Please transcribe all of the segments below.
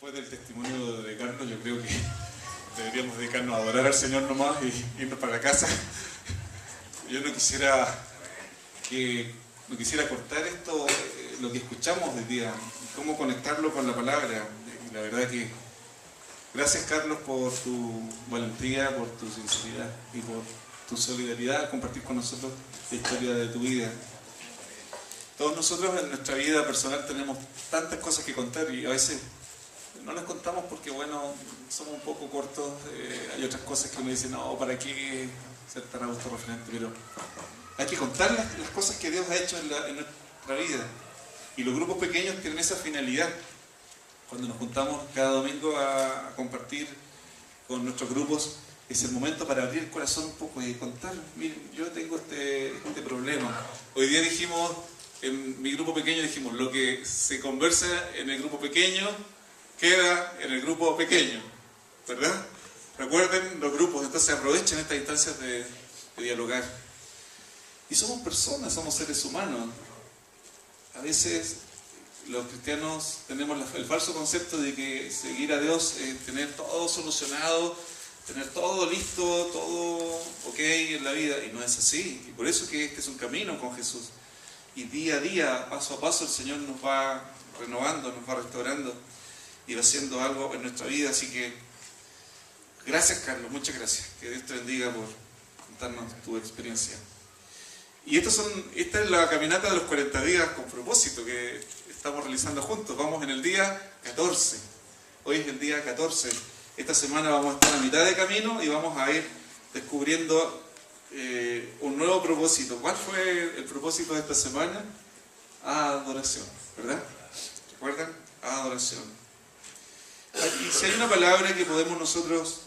Después del testimonio de Carlos, yo creo que deberíamos dedicarnos a adorar al Señor nomás y irnos para la casa. Yo no quisiera cortar esto, lo que escuchamos hoy día, cómo conectarlo con la palabra. Y la verdad que gracias, Carlos, por tu valentía, por tu sinceridad y por tu solidaridad al compartir con nosotros la historia de tu vida. Todos nosotros en nuestra vida personal tenemos tantas cosas que contar y a veces no las contamos porque, bueno, somos un poco cortos. Hay otras cosas que uno dice, no, ¿para qué ser tan autorreferente? Pero hay que contar las cosas que Dios ha hecho en nuestra vida. Y los grupos pequeños tienen esa finalidad. Cuando nos juntamos cada domingo a compartir con nuestros grupos, es el momento para abrir el corazón un poco y contar, miren, yo tengo este problema. Hoy día dijimos, en mi grupo pequeño dijimos, lo que se conversa en el grupo pequeño queda en el grupo pequeño, ¿verdad? Recuerden los grupos, entonces aprovechen estas instancias de dialogar. Y somos personas, somos seres humanos. A veces los cristianos tenemos el falso concepto de que seguir a Dios es tener todo solucionado, tener todo listo, todo ok en la vida, y no es así. Y por eso que este es un camino con Jesús. Y día a día, paso a paso, el Señor nos va renovando, nos va restaurando y va haciendo algo en nuestra vida. Así que gracias, Carlos, muchas gracias. Que Dios te bendiga por contarnos tu experiencia. Y esta es la caminata de los 40 días con propósito que estamos realizando juntos. Vamos en el día 14. Hoy es el día 14. Esta semana vamos a estar a mitad de camino y vamos a ir descubriendo un nuevo propósito. ¿Cuál fue el propósito de esta semana? Adoración, ¿verdad? ¿Recuerdan? Adoración. Y si hay una palabra que podemos nosotros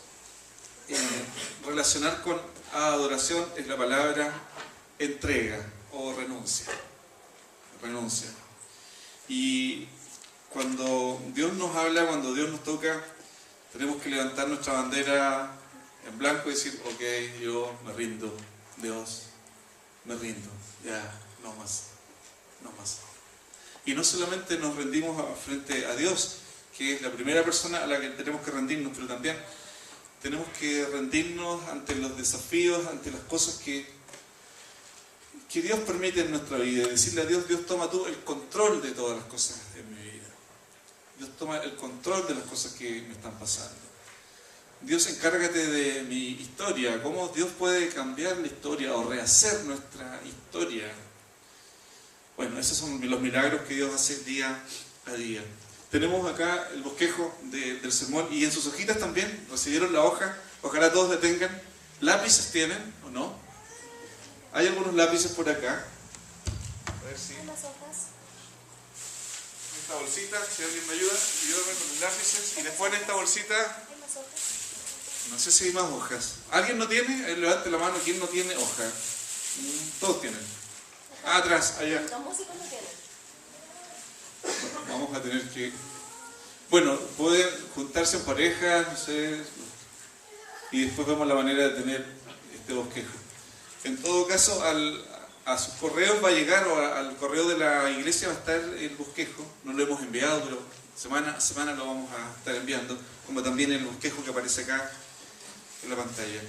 relacionar con adoración, es la palabra entrega o renuncia. Renuncia. Y cuando Dios nos habla, cuando Dios nos toca, tenemos que levantar nuestra bandera en blanco y decir, ok, yo me rindo, Dios, me rindo, ya, no más, no más. Y no solamente nos rendimos frente a Dios, que es la primera persona a la que tenemos que rendirnos, pero también tenemos que rendirnos ante los desafíos, ante las cosas que Dios permite en nuestra vida, y decirle a Dios, Dios, toma tú el control de todas las cosas en mi vida. Dios, toma el control de las cosas que me están pasando. Dios, encárgate de mi historia. ¿Cómo Dios puede cambiar la historia o rehacer nuestra historia? Bueno, esos son los milagros que Dios hace día a día. Tenemos acá el bosquejo del sermón y en sus hojitas también recibieron la hoja. Ojalá todos la tengan. ¿Lápices tienen o no? Hay algunos lápices por acá. A ver si. Las hojas. Esta bolsita, si alguien me ayuda, ayúdame con los lápices. Y después en esta bolsita. Hay más hojas. No sé si hay más hojas. ¿Alguien no tiene? Levante la mano. ¿Quién no tiene hoja? Todos tienen. Ah, atrás, allá. Los músicos no tienen. Vamos a tener que... Bueno, pueden juntarse en pareja, no sé. Y después vemos la manera de tener este bosquejo. En todo caso, a sus correos va a llegar, o al correo de la iglesia va a estar el bosquejo. No lo hemos enviado, pero semana a semana lo vamos a estar enviando, como también el bosquejo que aparece acá en la pantalla.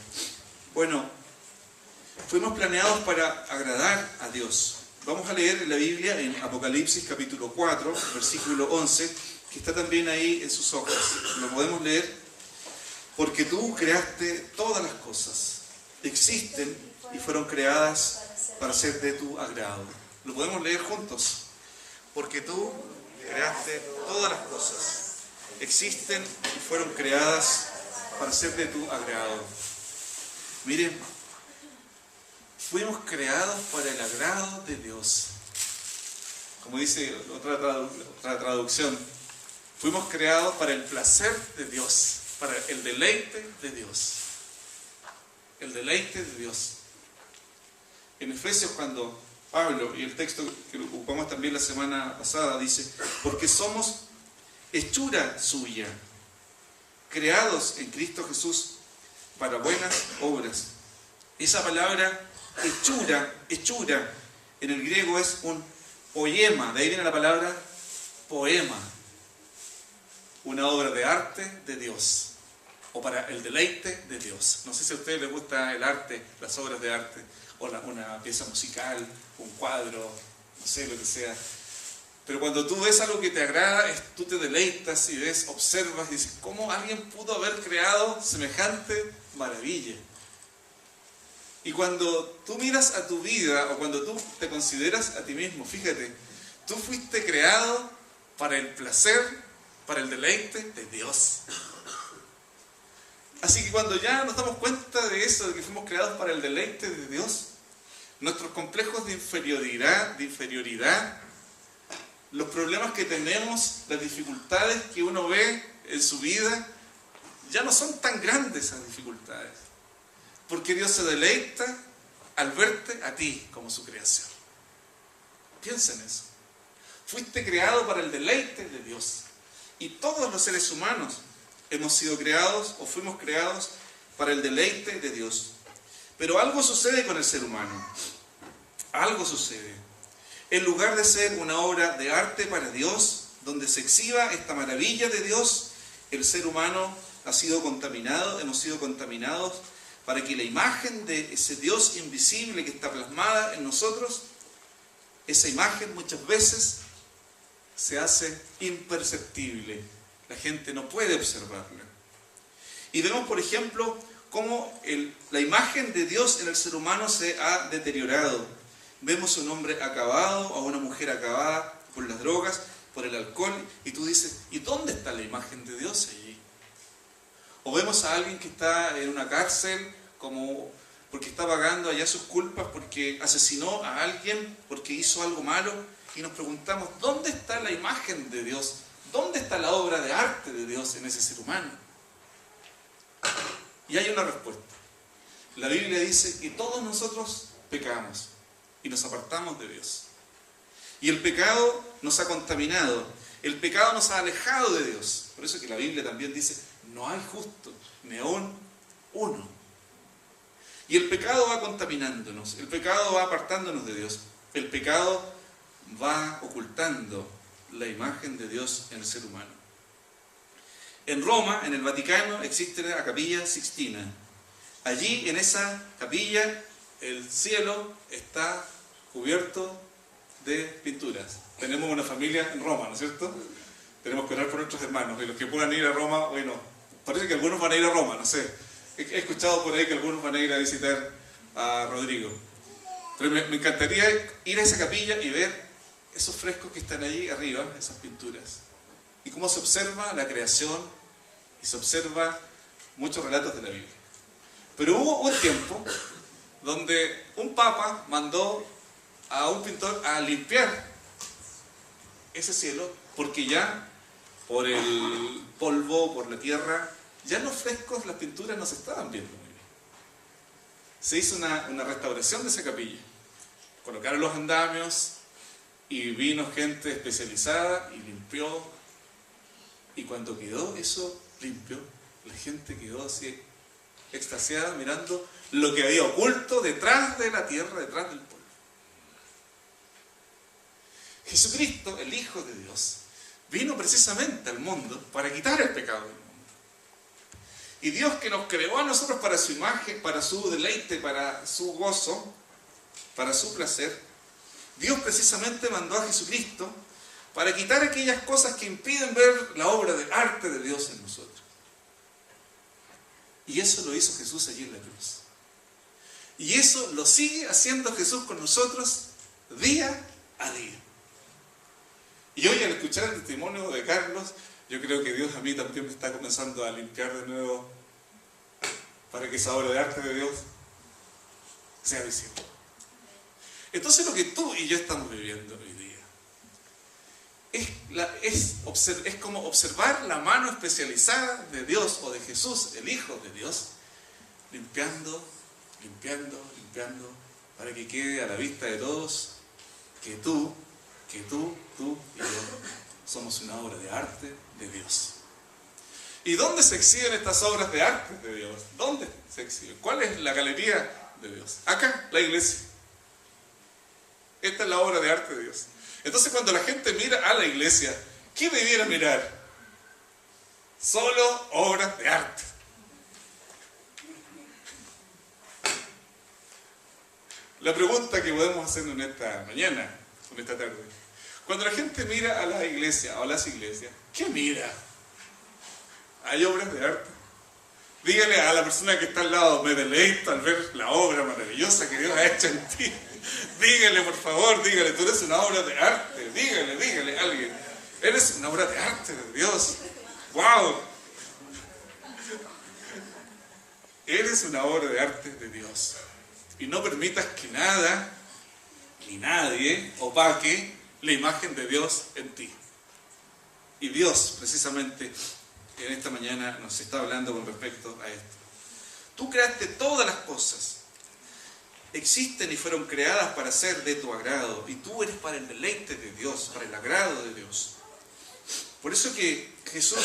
Bueno, fuimos planeados para agradar a Dios. Vamos a leer en la Biblia, en Apocalipsis capítulo 4, versículo 11, que está también ahí en sus hojas. Lo podemos leer. Porque tú creaste todas las cosas, existen y fueron creadas para ser de tu agrado. Lo podemos leer juntos. Porque tú creaste todas las cosas, existen y fueron creadas para ser de tu agrado. Miren, fuimos creados para el agrado de Dios. Como dice otra traducción, fuimos creados para el placer de Dios, para el deleite de Dios. El deleite de Dios. En Efesios, cuando Pablo, y el texto que ocupamos también la semana pasada, dice, porque somos hechura suya, creados en Cristo Jesús para buenas obras. Esa palabra hechura, en el griego es un poema, de ahí viene la palabra poema. una obra de arte de Dios, o para el deleite de Dios. No sé si a ustedes les gusta el arte, las obras de arte, o una pieza musical, un cuadro, no sé, lo que sea. Pero cuando tú ves algo que te agrada, tú te deleitas y ves, observas y dices, ¿cómo alguien pudo haber creado semejante maravilla? Y cuando tú miras a tu vida, o cuando tú te consideras a ti mismo, fíjate, tú fuiste creado para el placer, para el deleite de Dios. Así que cuando ya nos damos cuenta de eso, de que fuimos creados para el deleite de Dios, nuestros complejos de inferioridad, los problemas que tenemos, las dificultades que uno ve en su vida, ya no son tan grandes esas dificultades. Porque Dios se deleita al verte a ti como su creación. Piensa en eso. Fuiste creado para el deleite de Dios. Y todos los seres humanos hemos sido creados o fuimos creados para el deleite de Dios. Pero algo sucede con el ser humano. Algo sucede. En lugar de ser una obra de arte para Dios, donde se exhiba esta maravilla de Dios, el ser humano ha sido contaminado, hemos sido contaminados para que la imagen de ese Dios invisible que está plasmada en nosotros, esa imagen muchas veces se hace imperceptible. La gente no puede observarla. Y vemos, por ejemplo, cómo la imagen de Dios en el ser humano se ha deteriorado. Vemos a un hombre acabado, a una mujer acabada por las drogas, por el alcohol, y tú dices, ¿y dónde está la imagen de Dios allí? O vemos a alguien que está en una cárcel porque está pagando allá sus culpas, porque asesinó a alguien, porque hizo algo malo, y nos preguntamos, ¿dónde está la imagen de Dios? ¿Dónde está la obra de arte de Dios en ese ser humano? Y hay una respuesta. La Biblia dice que todos nosotros pecamos y nos apartamos de Dios. Y el pecado nos ha contaminado, el pecado nos ha alejado de Dios. Por eso que la Biblia también dice, no hay justo, ni aún uno. Y el pecado va contaminándonos, el pecado va apartándonos de Dios, el pecado va ocultando la imagen de Dios en el ser humano. En Roma, en el Vaticano, existe la Capilla Sixtina. Allí, en esa capilla, el cielo está cubierto de pinturas. Tenemos una familia en Roma, ¿no es cierto? Tenemos que orar por nuestros hermanos, y los que puedan ir a Roma, bueno, parece que algunos van a ir a Roma, no sé. He escuchado por ahí que algunos van a ir a visitar a Rodrigo. Pero me encantaría ir a esa capilla y ver esos frescos que están allí arriba, esas pinturas. Y cómo se observa la creación y se observa muchos relatos de la Biblia. Pero hubo un tiempo donde un papa mandó a un pintor a limpiar ese cielo, porque ya por el polvo, por la tierra, ya los frescos, las pinturas no se estaban viendo muy bien. Se hizo una restauración de esa capilla. Colocaron los andamios y vino gente especializada y limpió. Y cuando quedó eso limpio, la gente quedó así extasiada mirando lo que había oculto detrás de la tierra, detrás del polvo. Jesucristo, el Hijo de Dios, vino precisamente al mundo para quitar el pecado del mundo. Y Dios, que nos creó a nosotros para su imagen, para su deleite, para su gozo, para su placer, Dios precisamente mandó a Jesucristo para quitar aquellas cosas que impiden ver la obra de arte de Dios en nosotros. Y eso lo hizo Jesús allí en la cruz. Y eso lo sigue haciendo Jesús con nosotros día a día. Y hoy, al escuchar el testimonio de Carlos, yo creo que Dios a mí también me está comenzando a limpiar de nuevo para que esa obra de arte de Dios sea visible. Entonces, lo que tú y yo estamos viviendo hoy día es como observar la mano especializada de Dios o de Jesús, el Hijo de Dios, limpiando, para que quede a la vista de todos que tú y yo somos una obra de arte de Dios. ¿Y dónde se exhiben estas obras de arte de Dios? ¿Dónde se exhiben? ¿Cuál es la galería de Dios? Acá, la iglesia. Esta es la obra de arte de Dios. Entonces, cuando la gente mira a la iglesia, ¿qué debiera mirar? Solo obras de arte. La pregunta que podemos hacer en esta mañana, en esta tarde, cuando la gente mira a la iglesia o a las iglesias, ¿qué mira? ¿Hay obras de arte? Dígale a la persona que está al lado, me deleito al ver la obra maravillosa que Dios ha hecho en ti. Dígale, por favor, dígale, tú eres una obra de arte. Dígale a alguien, eres una obra de arte de Dios. ¡Wow! Eres una obra de arte de Dios. Y no permitas que nada ni nadie opaque la imagen de Dios en ti. Y Dios, precisamente, en esta mañana nos está hablando con respecto a esto. Tú creaste todas las cosas. Existen y fueron creadas para ser de tu agrado. Y tú eres para el deleite de Dios, para el agrado de Dios. Por eso que Jesús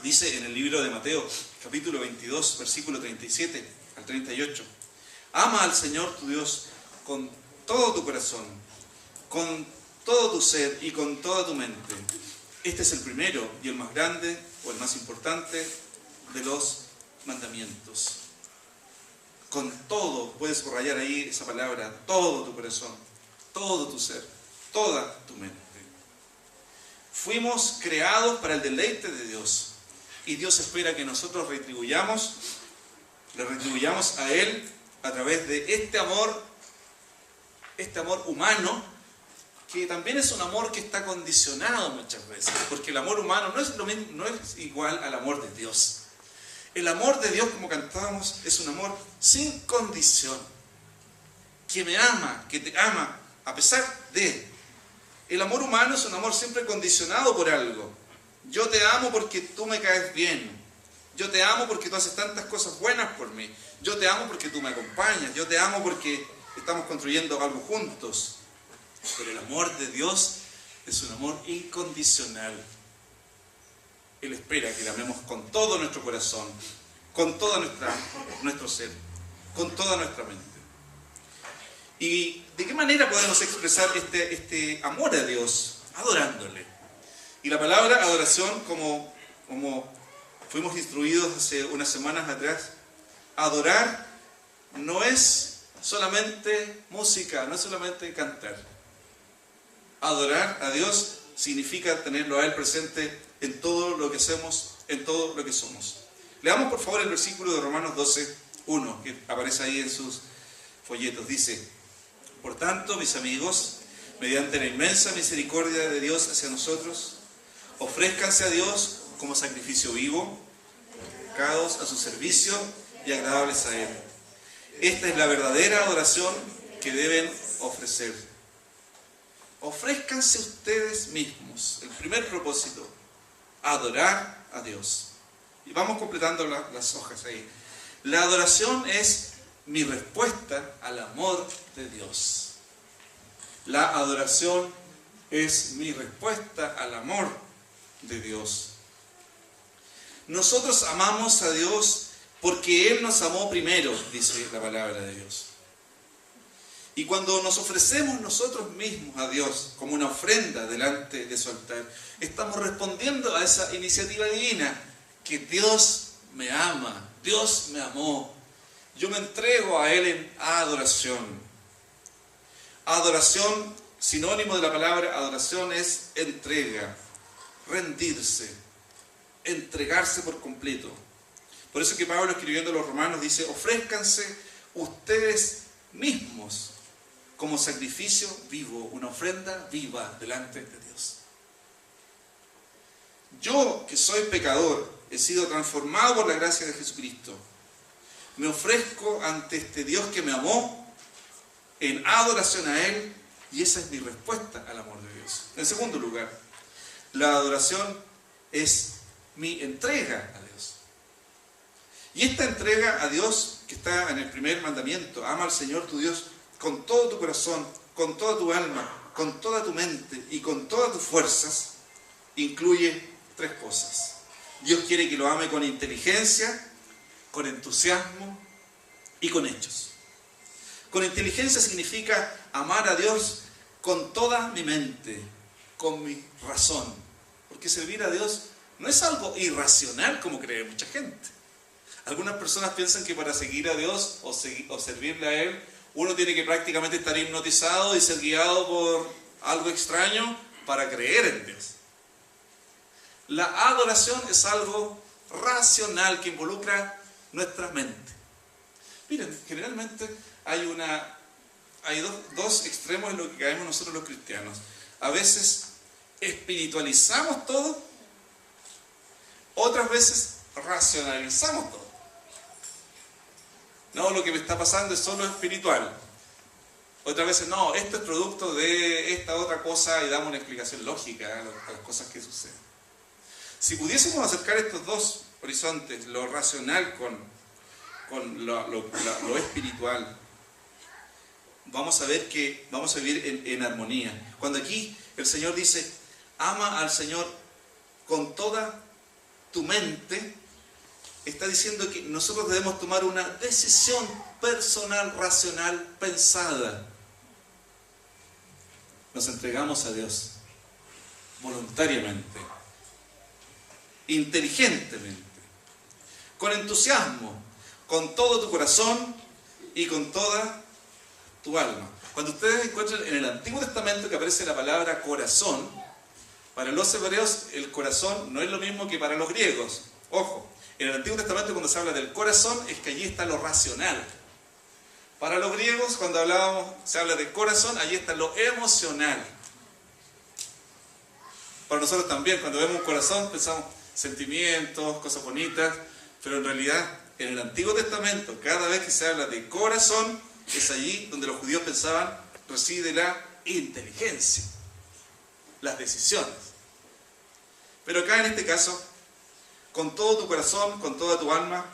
dice en el libro de Mateo, capítulo 22, versículo 37 al 38. Ama al Señor tu Dios con todo tu corazón, con todo tu ser y con toda tu mente. Este es el primero y el más grande o el más importante de los mandamientos. Con todo, puedes subrayar ahí esa palabra, todo tu corazón, todo tu ser, toda tu mente. Fuimos creados para el deleite de Dios y Dios espera que nosotros le retribuyamos a Él a través de este amor humano, que también es un amor que está condicionado muchas veces, porque el amor humano no es lo mismo, no es igual al amor de Dios. El amor de Dios, como cantábamos, es un amor sin condición, que me ama, que te ama a pesar de. El amor humano es un amor siempre condicionado por algo. Yo te amo porque tú me caes bien. Yo te amo porque tú haces tantas cosas buenas por mí. Yo te amo porque tú me acompañas. Yo te amo porque estamos construyendo algo juntos. Pero el amor de Dios es un amor incondicional. Él espera que le amemos con todo nuestro corazón, con todo nuestro ser, con toda nuestra mente. ¿Y de qué manera podemos expresar este amor a Dios? Adorándole. Y la palabra adoración, como fuimos instruidos hace unas semanas atrás, adorar no es solamente música, no es solamente cantar. Adorar a Dios significa tenerlo a Él presente en todo lo que hacemos, en todo lo que somos. Leamos por favor el versículo de Romanos 12, 1, que aparece ahí en sus folletos. Dice: por tanto, mis amigos, mediante la inmensa misericordia de Dios hacia nosotros, ofrézcanse a Dios como sacrificio vivo, dedicados a su servicio y agradables a Él. Esta es la verdadera adoración que deben ofrecer. Ofrézcanse ustedes mismos. El primer propósito, adorar a Dios. Y vamos completando las hojas ahí. La adoración es mi respuesta al amor de Dios. La adoración es mi respuesta al amor de Dios. Nosotros amamos a Dios porque Él nos amó primero, dice la palabra de Dios. Y cuando nos ofrecemos nosotros mismos a Dios como una ofrenda delante de su altar, estamos respondiendo a esa iniciativa divina, que Dios me ama, Dios me amó. Yo me entrego a Él en adoración. Adoración, sinónimo de la palabra adoración, es entrega, rendirse, entregarse por completo. Por eso que Pablo, escribiendo a los romanos, dice: ofrézcanse ustedes mismos como sacrificio vivo, una ofrenda viva delante de Dios. Yo, que soy pecador, he sido transformado por la gracia de Jesucristo. Me ofrezco ante este Dios que me amó en adoración a Él, y esa es mi respuesta al amor de Dios. En segundo lugar, la adoración es mi entrega a Dios. Y esta entrega a Dios, que está en el primer mandamiento, ama al Señor tu Dios con todo tu corazón, con toda tu alma, con toda tu mente y con todas tus fuerzas, incluye tres cosas. Dios quiere que lo ame con inteligencia, con entusiasmo y con hechos. Con inteligencia significa amar a Dios con toda mi mente, con mi razón. Porque servir a Dios No es algo irracional como cree mucha gente. Algunas personas piensan que para seguir a Dios o servirle a Él, uno tiene que prácticamente estar hipnotizado y ser guiado por algo extraño para creer en Dios. La adoración es algo racional que involucra nuestra mente. Miren, generalmente hay dos extremos en lo que caemos nosotros los cristianos. A veces espiritualizamos todo, otras veces racionalizamos todo. No, lo que me está pasando es solo espiritual. Otras veces, no, esto es producto de esta otra cosa y damos una explicación lógica a las cosas que suceden. Si pudiésemos acercar estos dos horizontes, lo racional con lo espiritual, vamos a ver que vamos a vivir en armonía. Cuando aquí el Señor dice, ama al Señor con toda tu mente, está diciendo que nosotros debemos tomar una decisión personal, racional, pensada. Nos entregamos a Dios voluntariamente, inteligentemente, con entusiasmo, con todo tu corazón y con toda tu alma. Cuando ustedes encuentran en el Antiguo Testamento que aparece la palabra corazón, para los hebreos el corazón no es lo mismo que para los griegos. Ojo, en el Antiguo Testamento cuando se habla del corazón es que allí está lo racional. Para los griegos cuando se habla de corazón, allí está lo emocional. Para nosotros también, cuando vemos un corazón pensamos sentimientos, cosas bonitas, pero en realidad en el Antiguo Testamento cada vez que se habla de corazón es allí donde los judíos pensaban reside la inteligencia, las decisiones. Pero acá en este caso, con todo tu corazón, con toda tu alma,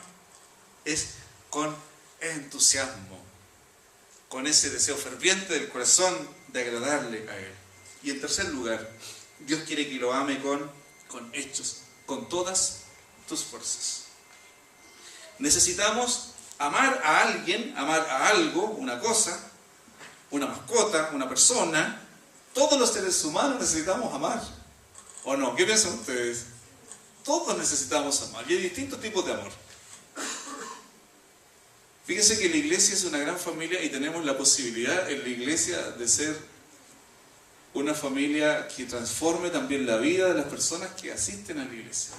es con entusiasmo, con ese deseo ferviente del corazón de agradarle a Él. Y en tercer lugar, Dios quiere que lo ame con hechos, con todas tus fuerzas. Necesitamos amar a alguien, amar a algo, una cosa, una mascota, una persona. Todos los seres humanos necesitamos amar. ¿O no? ¿Qué piensan ustedes? Todos necesitamos amar. Y hay distintos tipos de amor. Fíjense que la iglesia es una gran familia y tenemos la posibilidad en la iglesia de ser una familia que transforme también la vida de las personas que asisten a la iglesia.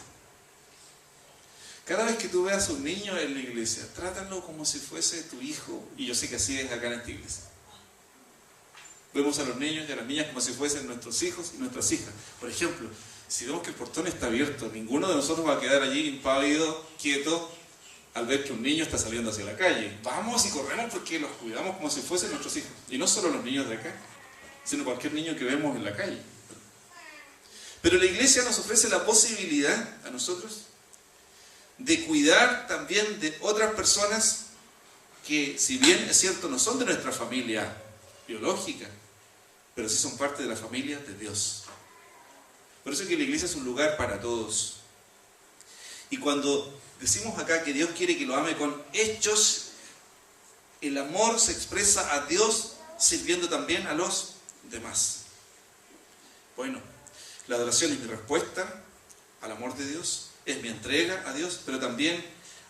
Cada vez que tú veas a un niño en la iglesia, trátalo como si fuese tu hijo. Y yo sé que así es acá en esta iglesia. Vemos a los niños y a las niñas como si fuesen nuestros hijos y nuestras hijas. Por ejemplo, si vemos que el portón está abierto, ninguno de nosotros va a quedar allí impávido, quieto, al ver que un niño está saliendo hacia la calle. Vamos y corremos porque los cuidamos como si fuesen nuestros hijos. Y no solo los niños de acá, sino cualquier niño que vemos en la calle. Pero la iglesia nos ofrece la posibilidad a nosotros de cuidar también de otras personas que, si bien es cierto, no son de nuestra familia biológica, pero sí son parte de la familia de Dios. Por eso es que la iglesia es un lugar para todos. Y cuando decimos acá que Dios quiere que lo ame con hechos, el amor se expresa a Dios sirviendo también a los demás. Bueno, la adoración es mi respuesta al amor de Dios, es mi entrega a Dios, pero también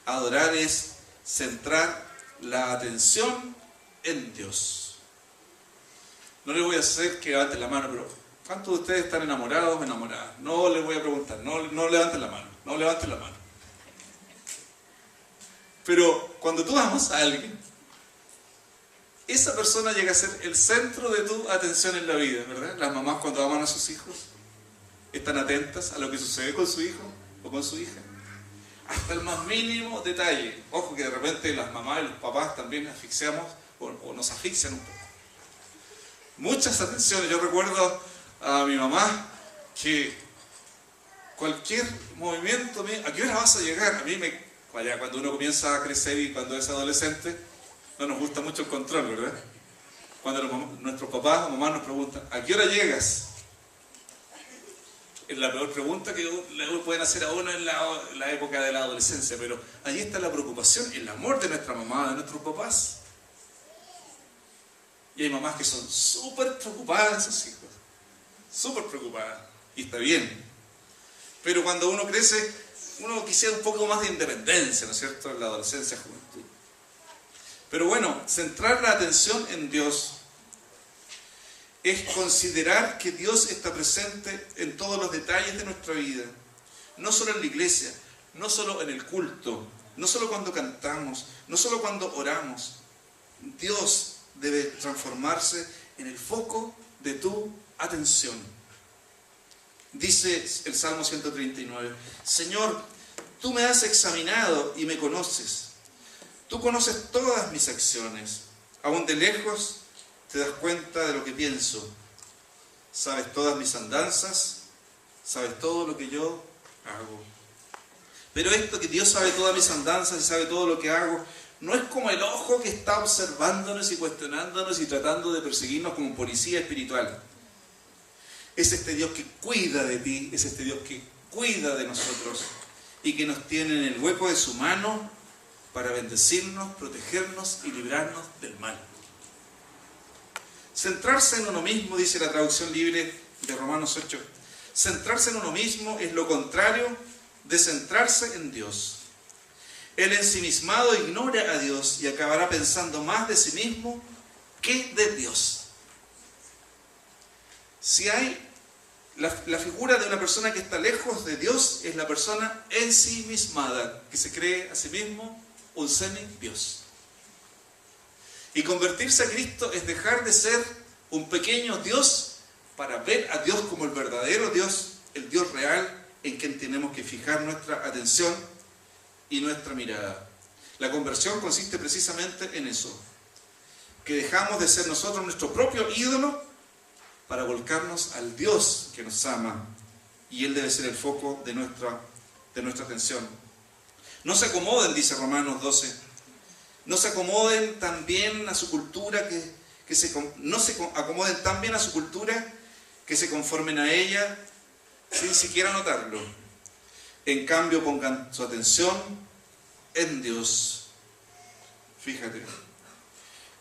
adorar es centrar la atención en Dios. No les voy a hacer que levanten la mano, pero ¿cuántos de ustedes están enamorados o enamoradas? No les voy a preguntar, no levanten la mano, no levanten la mano. Pero cuando tú amas a alguien, esa persona llega a ser el centro de tu atención en la vida, ¿verdad? Las mamás cuando aman a sus hijos están atentas a lo que sucede con su hijo o con su hija. Hasta el más mínimo detalle. Ojo que de repente las mamás y los papás también asfixiamos o nos asfixian un poco. Muchas atenciones. Yo recuerdo a mi mamá que cualquier movimiento, ¿a qué hora vas a llegar? A mí cuando uno comienza a crecer y cuando es adolescente, no nos gusta mucho el control, ¿verdad? Cuando nuestros papás o mamás nos preguntan, ¿a qué hora llegas? Es la peor pregunta que le pueden hacer a uno en la época de la adolescencia, pero allí está la preocupación, el amor de nuestra mamá, de nuestros papás. Y hay mamás que son súper preocupadas de sus hijos, súper preocupadas, y está bien. Pero cuando uno crece, uno quisiera un poco más de independencia, ¿no es cierto?, en la adolescencia, juventud. Pero bueno, centrar la atención en Dios es considerar que Dios está presente en todos los detalles de nuestra vida. No solo en la iglesia, no solo en el culto, no solo cuando cantamos, no solo cuando oramos. Dios debe transformarse en el foco de tu atención. Dice el Salmo 139, Señor, tú me has examinado y me conoces. Tú conoces todas mis acciones. Aún de lejos te das cuenta de lo que pienso. Sabes todas mis andanzas, sabes todo lo que yo hago. Pero esto que Dios sabe todas mis andanzas y sabe todo lo que hago, no es como el ojo que está observándonos y cuestionándonos y tratando de perseguirnos como policía espiritual. Es este Dios que cuida de ti, es este Dios que cuida de nosotros y que nos tiene en el hueco de su mano para bendecirnos, protegernos y librarnos del mal. Centrarse en uno mismo, dice la traducción libre de Romanos 8, centrarse en uno mismo es lo contrario de centrarse en Dios. El ensimismado ignora a Dios y acabará pensando más de sí mismo que de Dios. Si hay la figura de una persona que está lejos de Dios, es la persona ensimismada, que se cree a sí mismo un semi-Dios. Y convertirse a Cristo es dejar de ser un pequeño Dios para ver a Dios como el verdadero Dios, el Dios real, en quien tenemos que fijar nuestra atención y nuestra mirada. La conversión consiste precisamente en eso, que dejamos de ser nosotros nuestro propio ídolo para volcarnos al Dios que nos ama, y Él debe ser el foco de nuestra atención. No se acomoden, dice Romanos 12, no se acomoden tan bien a su cultura no se acomoden tan bien a su cultura que se conformen a ella sin siquiera notarlo. En cambio, pongan su atención en Dios. Fíjate,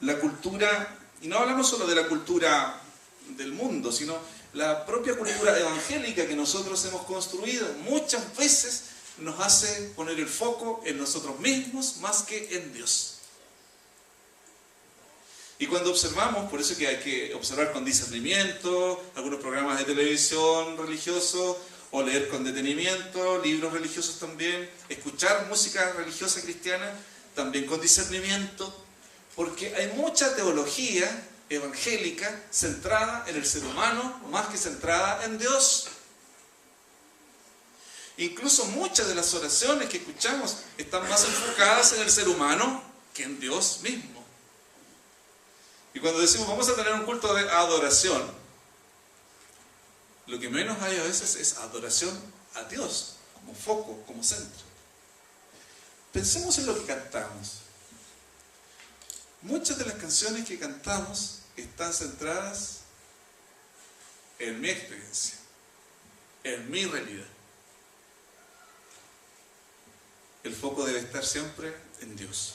la cultura, y no hablamos solo de la cultura del mundo, sino la propia cultura evangélica que nosotros hemos construido, muchas veces nos hace poner el foco en nosotros mismos más que en Dios. Y cuando observamos, por eso que hay que observar con discernimiento, algunos programas de televisión religiosos, o leer con detenimiento, libros religiosos también, escuchar música religiosa cristiana, también con discernimiento, porque hay mucha teología evangélica centrada en el ser humano más que centrada en Dios. Incluso muchas de las oraciones que escuchamos están más enfocadas en el ser humano que en Dios mismo. Y cuando decimos vamos a tener un culto de adoración, lo que menos hay a veces es adoración a Dios como foco, como centro. Pensemos en lo que cantamos. Muchas de las canciones que cantamos están centradas en mi experiencia, en mi realidad. El foco debe estar siempre en Dios.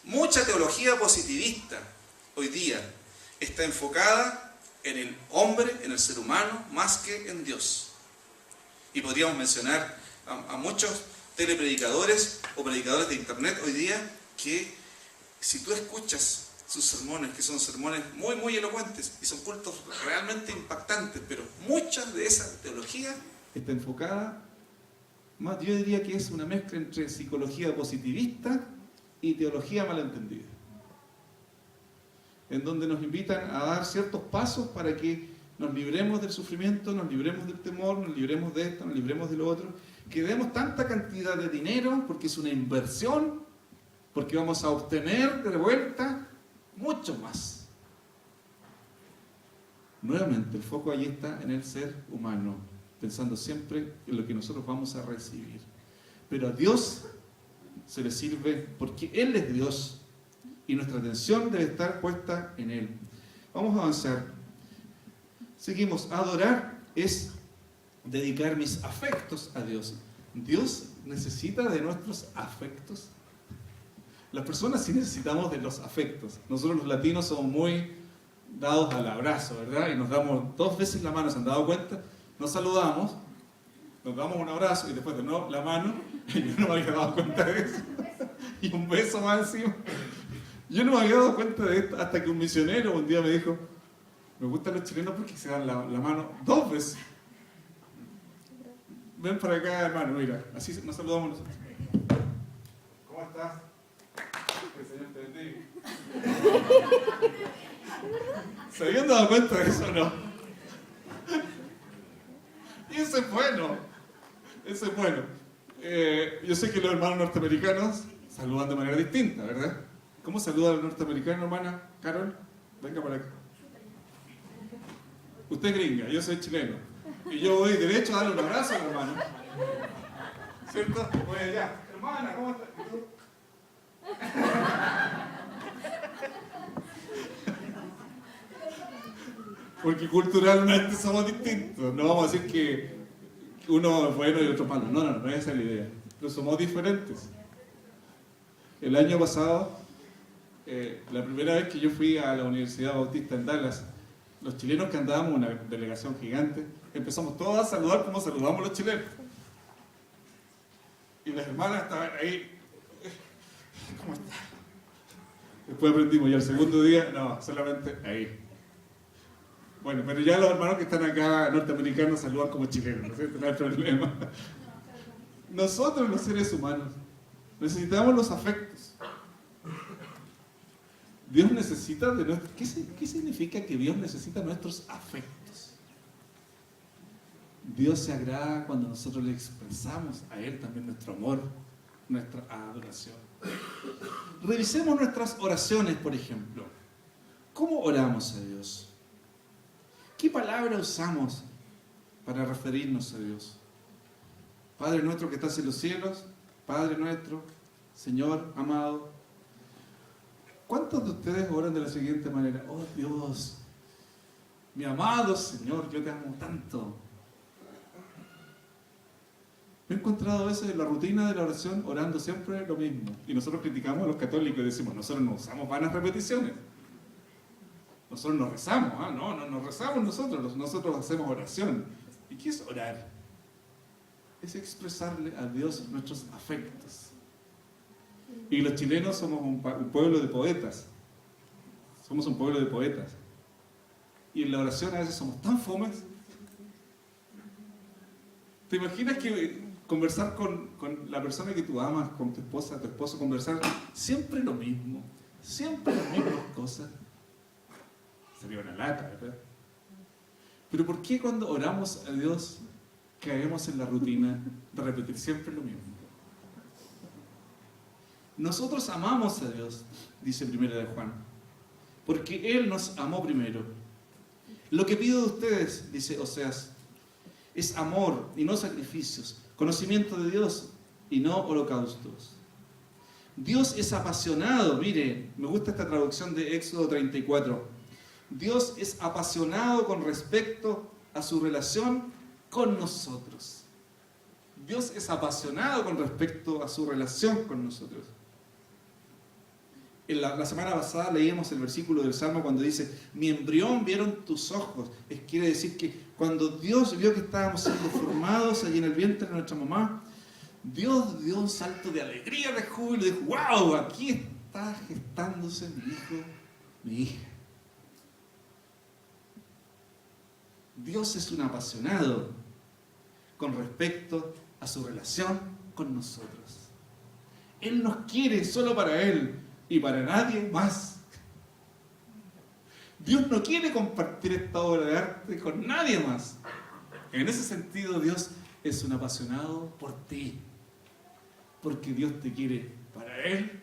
Mucha teología positivista hoy día está enfocada en el hombre, en el ser humano, más que en Dios. Y podríamos mencionar a muchos telepredicadores o predicadores de internet hoy día que si tú escuchas sus sermones, que son sermones muy, muy elocuentes y son cultos realmente impactantes, pero mucha de esa teología está enfocada, más yo diría que es una mezcla entre psicología positivista y teología malentendida, en donde nos invitan a dar ciertos pasos para que nos libremos del sufrimiento, nos libremos del temor, nos libremos de esto, nos libremos de lo otro, que demos tanta cantidad de dinero porque es una inversión, porque vamos a obtener de vuelta mucho más. Nuevamente, el foco allí está en el ser humano, pensando siempre en lo que nosotros vamos a recibir. Pero a Dios se le sirve porque Él es Dios y nuestra atención debe estar puesta en Él. Vamos a avanzar. Seguimos. Adorar es dedicar mis afectos a Dios. Dios necesita de nuestros afectos. Las personas sí necesitamos de los afectos. Nosotros los latinos somos muy dados al abrazo, ¿verdad? Y nos damos 2 veces la mano, ¿se han dado cuenta? Nos saludamos nos damos un abrazo y después de nuevo la mano, y yo no me había dado cuenta de eso. Y un beso más encima. Yo no me había dado cuenta de esto hasta que un misionero un día me dijo, me gustan los chilenos porque se dan la mano 2 veces. Ven para acá, hermano, mira, así nos saludamos nosotros. ¿Cómo estás? Que el Señor te bendiga. ¿Se habían dado cuenta de eso o no? Y eso es bueno. Eso es bueno. Yo sé que los hermanos norteamericanos saludan de manera distinta, ¿verdad? ¿Cómo saluda a los norteamericanos, hermana Carol? Venga para acá. Usted es gringa, yo soy chileno. Y yo voy derecho a darle un abrazo al hermano. ¿Cierto? Voy allá. Hermana, ¿cómo estás? ¿Y tú? Porque culturalmente somos distintos. No vamos a decir que uno es bueno y otro malo. No es esa la idea. Pero somos diferentes. El año pasado, la primera vez que yo fui a la Universidad Bautista en Dallas, los chilenos que andábamos, una delegación gigante, empezamos todos a saludar como saludamos los chilenos. Y las hermanas estaban ahí. ¿Cómo están? Después aprendimos, y al segundo día, no, solamente ahí. Bueno, pero ya los hermanos que están acá, norteamericanos, saludan como chilenos, ¿no es cierto? No hay problema. Nosotros, los seres humanos, necesitamos los afectos. Dios necesita de nuestros... ¿Qué significa que Dios necesita nuestros afectos? Dios se agrada cuando nosotros le expresamos a Él también nuestro amor, nuestra adoración. Revisemos nuestras oraciones, por ejemplo. ¿Cómo oramos a Dios? ¿Qué palabra usamos para referirnos a Dios? Padre nuestro que estás en los cielos, Padre nuestro, Señor amado. ¿Cuántos de ustedes oran de la siguiente manera? Oh Dios, mi amado Señor, yo te amo tanto. Me he encontrado a veces en la rutina de la oración orando siempre lo mismo. Y nosotros criticamos a los católicos y decimos, nosotros no usamos vanas repeticiones. Nosotros no rezamos, no rezamos nosotros hacemos oración. ¿Y qué es orar? Es expresarle a Dios nuestros afectos. Y los chilenos somos un pueblo de poetas. Somos un pueblo de poetas. Y en la oración a veces somos tan fomes. ¿Te imaginas que conversar con la persona que tú amas, con tu esposa, tu esposo, conversar siempre lo mismo, siempre las mismas cosas? Sería una lata, ¿verdad? Pero ¿por qué cuando oramos a Dios caemos en la rutina de repetir siempre lo mismo? Nosotros amamos a Dios, dice 1 de Juan, porque Él nos amó primero. Lo que pido de ustedes, dice Oseas, es amor y no sacrificios, conocimiento de Dios y no holocaustos. Dios es apasionado, mire, me gusta esta traducción de Éxodo 34. Dios es apasionado con respecto a su relación con nosotros. Dios es apasionado con respecto a su relación con nosotros. En la semana pasada leíamos el versículo del Salmo cuando dice, mi embrión vieron tus ojos. Quiere decir que cuando Dios vio que estábamos siendo formados allí en el vientre de nuestra mamá, Dios dio un salto de alegría, de júbilo, y dijo, wow, aquí está gestándose mi hijo, mi hija. Dios es un apasionado con respecto a su relación con nosotros. Él nos quiere solo para Él y para nadie más. Dios no quiere compartir esta obra de arte con nadie más. En ese sentido, Dios es un apasionado por ti. Porque Dios te quiere para Él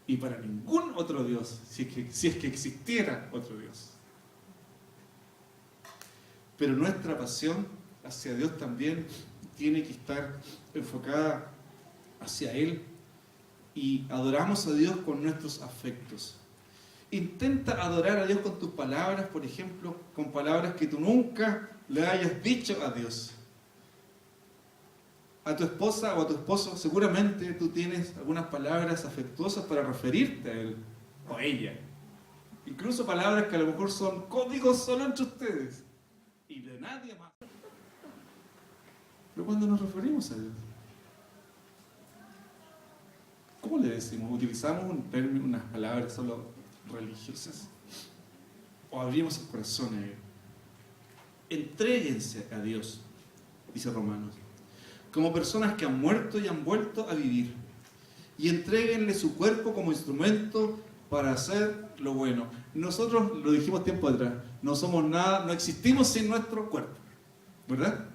y para ningún otro Dios, si es que existiera otro Dios. Pero nuestra pasión hacia Dios también tiene que estar enfocada hacia Él. Y adoramos a Dios con nuestros afectos. Intenta adorar a Dios con tus palabras, por ejemplo, con palabras que tú nunca le hayas dicho a Dios. A tu esposa o a tu esposo, seguramente tú tienes algunas palabras afectuosas para referirte a él o a ella. Incluso palabras que a lo mejor son códigos solo entre ustedes y de nadie más. Pero cuando nos referimos a Dios, ¿cómo le decimos? ¿Utilizamos un término, unas palabras solo religiosas? ¿O abrimos el corazón a Él? Entréguense a Dios, dice Romanos, como personas que han muerto y han vuelto a vivir. Y entréguenle su cuerpo como instrumento para hacer lo bueno. Nosotros, lo dijimos tiempo atrás, no somos nada, no existimos sin nuestro cuerpo, ¿verdad?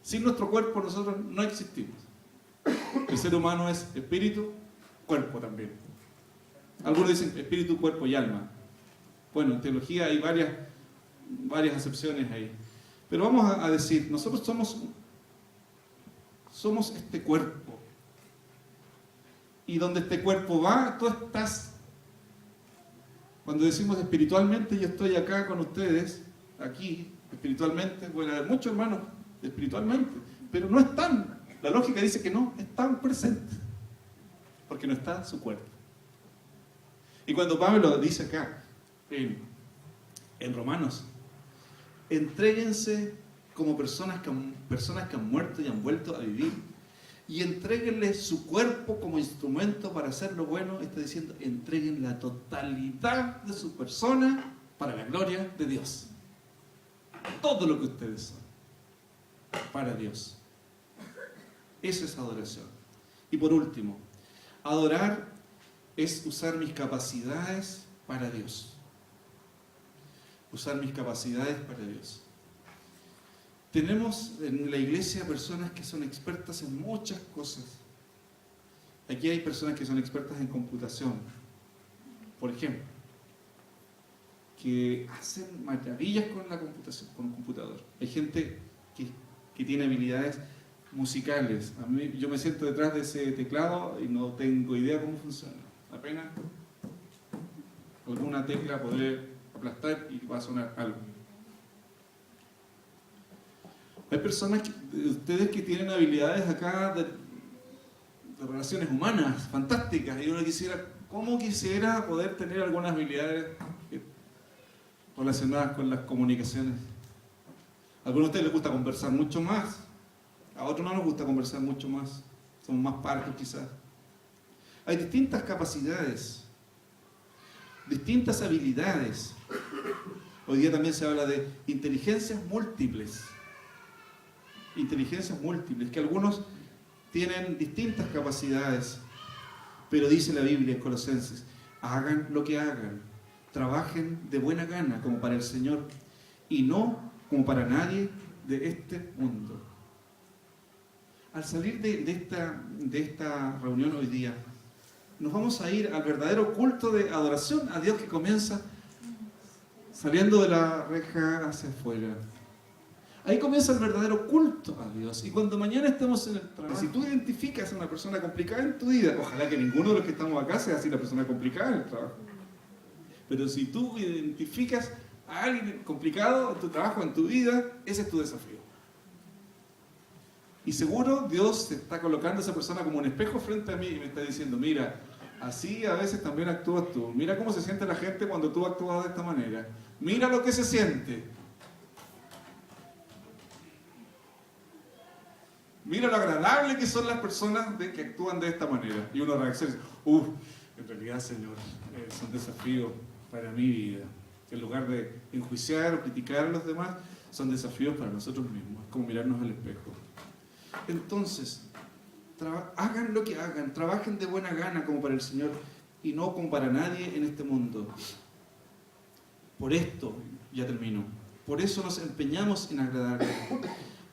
Sin nuestro cuerpo nosotros no existimos. El ser humano es espíritu, cuerpo también. Algunos dicen espíritu, cuerpo y alma. Bueno, en teología hay varias acepciones ahí. Pero vamos a decir, nosotros somos este cuerpo. Y donde este cuerpo va, tú estás. Cuando decimos espiritualmente, yo estoy acá con ustedes, aquí, espiritualmente, pueden haber muchos hermanos espiritualmente, pero no están. La lógica dice que no están presentes, porque no está su cuerpo. Y cuando Pablo dice acá, en Romanos, entréguense como personas que han muerto y han vuelto a vivir, y entréguenle su cuerpo como instrumento para hacer lo bueno. Está diciendo, entreguen la totalidad de su persona para la gloria de Dios. Todo lo que ustedes son, para Dios. Eso es adoración. Y por último, adorar es usar mis capacidades para Dios. Usar mis capacidades para Dios. Tenemos en la iglesia personas que son expertas en muchas cosas. Aquí hay personas que son expertas en computación, por ejemplo, que hacen maravillas con la computación, con un computador. Hay gente que tiene habilidades musicales. A mí, yo me siento detrás de ese teclado y no tengo idea cómo funciona. Apenas alguna tecla podré aplastar y va a sonar algo. Hay personas, ustedes que tienen habilidades acá de relaciones humanas fantásticas, y uno quisiera poder tener algunas habilidades relacionadas con las comunicaciones. A algunos de ustedes les gusta conversar mucho más, a otros no les gusta conversar mucho más, somos más parcos quizás. Hay distintas capacidades, distintas habilidades. Hoy día también se habla de inteligencias múltiples, que algunos tienen distintas capacidades, pero dice la Biblia en Colosenses, hagan lo que hagan, trabajen de buena gana como para el Señor y no como para nadie de este mundo. Al salir de esta reunión hoy día, nos vamos a ir al verdadero culto de adoración a Dios que comienza saliendo de la reja hacia afuera. Ahí comienza el verdadero culto a Dios. Y cuando mañana estemos en el trabajo, si tú identificas a una persona complicada en tu vida, ojalá que ninguno de los que estamos acá sea así la persona complicada en el trabajo. Pero si tú identificas a alguien complicado en tu trabajo, en tu vida, ese es tu desafío. Y seguro Dios te está colocando a esa persona como un espejo frente a mí y me está diciendo, mira, así a veces también actúas tú. Mira cómo se siente la gente cuando tú actúas de esta manera. Mira lo que se siente. Mira lo agradable que son las personas que actúan de esta manera. Y uno reacciona y dice, en realidad, Señor, es un desafío para mi vida. En lugar de enjuiciar o criticar a los demás, son desafíos para nosotros mismos. Es como mirarnos al espejo. Entonces, hagan lo que hagan, trabajen de buena gana como para el Señor y no como para nadie en este mundo. Por esto, ya termino, por eso nos empeñamos en agradarle.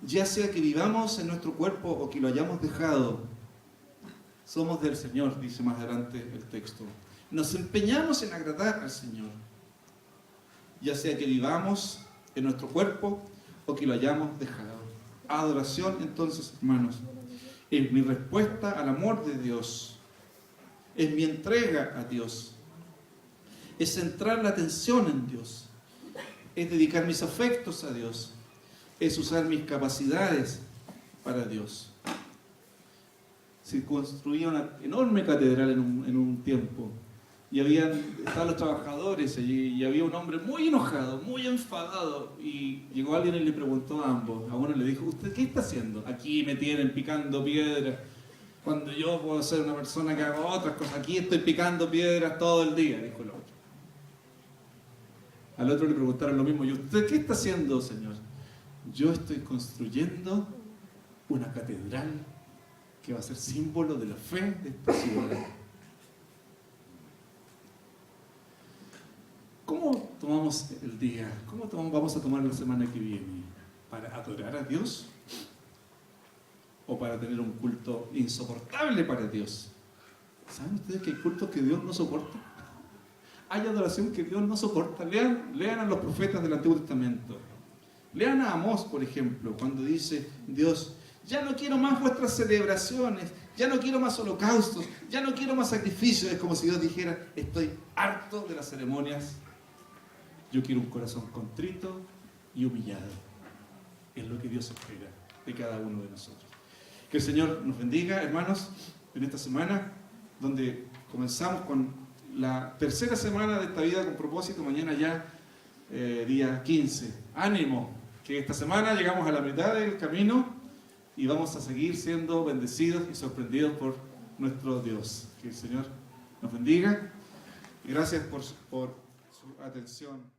Ya sea que vivamos en nuestro cuerpo o que lo hayamos dejado, somos del Señor, dice más adelante el texto. Nos empeñamos en agradar al Señor. Ya sea que vivamos en nuestro cuerpo o que lo hayamos dejado. Adoración, entonces, hermanos, es mi respuesta al amor de Dios. Es mi entrega a Dios. Es centrar la atención en Dios. Es dedicar mis afectos a Dios. Es usar mis capacidades para Dios. Se construía una enorme catedral en un tiempo y estaban los trabajadores allí, y había un hombre muy enojado, muy enfadado, y llegó alguien y le preguntó a ambos. A uno le dijo: ¿usted qué está haciendo? Aquí me tienen picando piedras, cuando yo puedo ser una persona que haga otras cosas. Aquí estoy picando piedras todo el día, dijo el otro. Al otro le preguntaron lo mismo: ¿y usted qué está haciendo, señor? Yo estoy construyendo una catedral que va a ser símbolo de la fe de esta ciudad. ¿Cómo tomamos el día? ¿Cómo vamos a tomar la semana que viene? ¿Para adorar a Dios? ¿O para tener un culto insoportable para Dios? ¿Saben ustedes que hay cultos que Dios no soporta? Hay adoración que Dios no soporta. Lean a los profetas del Antiguo Testamento. Lean a Amós, por ejemplo, cuando dice Dios: ya no quiero más vuestras celebraciones, ya no quiero más holocaustos, ya no quiero más sacrificios. Es como si Dios dijera: estoy harto de las ceremonias. Yo quiero un corazón contrito y humillado. Es lo que Dios espera de cada uno de nosotros. Que el Señor nos bendiga, hermanos, en esta semana, donde comenzamos con la tercera semana de esta vida con propósito. Mañana ya, día 15. ¡Ánimo! Que esta semana llegamos a la mitad del camino y vamos a seguir siendo bendecidos y sorprendidos por nuestro Dios. Que el Señor nos bendiga. Y gracias por su atención.